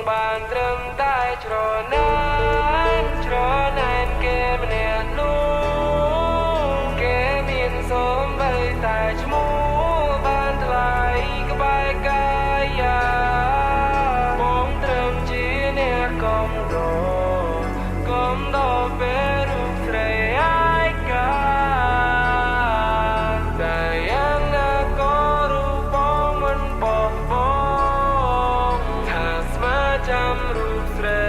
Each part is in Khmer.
បានត្រឹមតែច្រណែនគេម្នាក់នោះគេមានសូម្បីតែឈ្មោះបានថ្លៃក្បែរកាយាបងត្រឹមជាអ្នកកំដរពេលរូបស្រីអាយកាតែយ៉ាងណាក៏រូបបងមិនបោះបង់ថាស្មើចាំរូបស្រី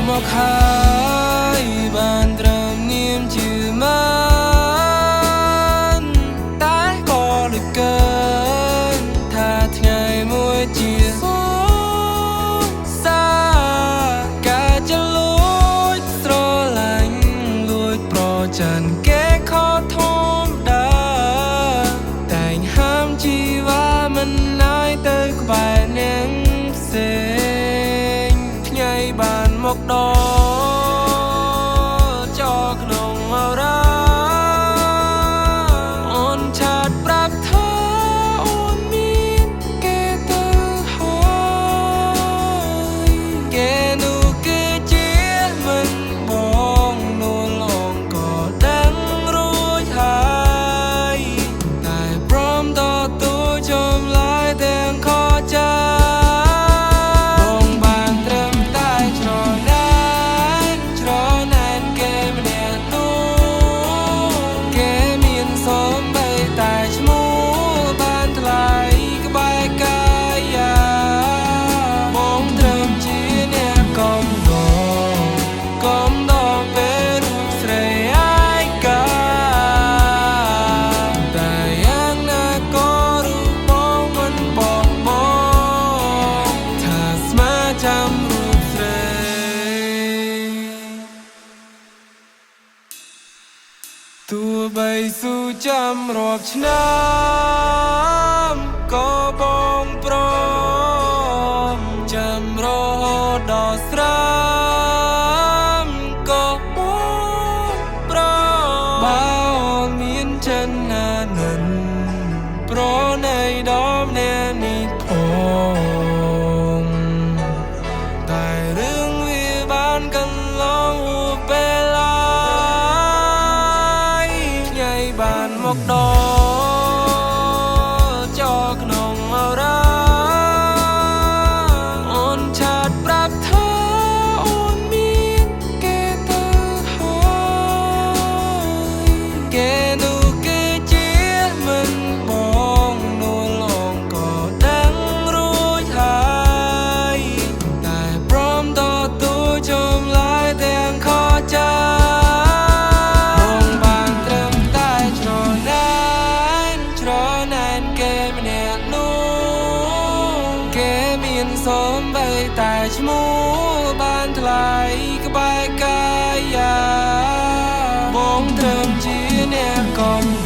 មកហើយបានត្រឹមនាមជាមិនតែក៏លើកកើនថាថ្ងៃមួយជាសូនសាការจะលួចស្រឡាញ់លួចប្រច័នគេខកធម្មតាតែងហាមជីវ៉ាមិនឲ្យទៅក្បែរអ្នកផ្សេងថ្ងៃបានមកដល់ចោក្នុងអរ៉ាអូនឆាតប្រាប់ថាអូនមានគេទៅហើយគេនោះគឺជាមិនបងនួនឡងក៏ដឹងរួចហើយតែព្រមតទូចំឡាយទាំងខកចាទោះបីស៊ូចាំរាប់ឆ្នាំក៏បងព្រមចាំរហូតដល់ស្រាមក៏បងព្រមបើមានចិនណានិនប្រណីដល់អ្នកនេះផងតែរឿងវាបានកន្លងពេលបានមកដល់ចោក្នុងអរ៉ាអូនឆាតប្រាប់ថាអូនមានគេទៅហើយគេនោះគឺជាមិនបងនួនឡងក៏ដឹងរួចហើយតែព្រមតទូចំឡាយទាំងខកចាសូម្បីតែឈ្មោះបានថ្លៃក្បែរកាយាបងត្រឹមជាអ្នកកំ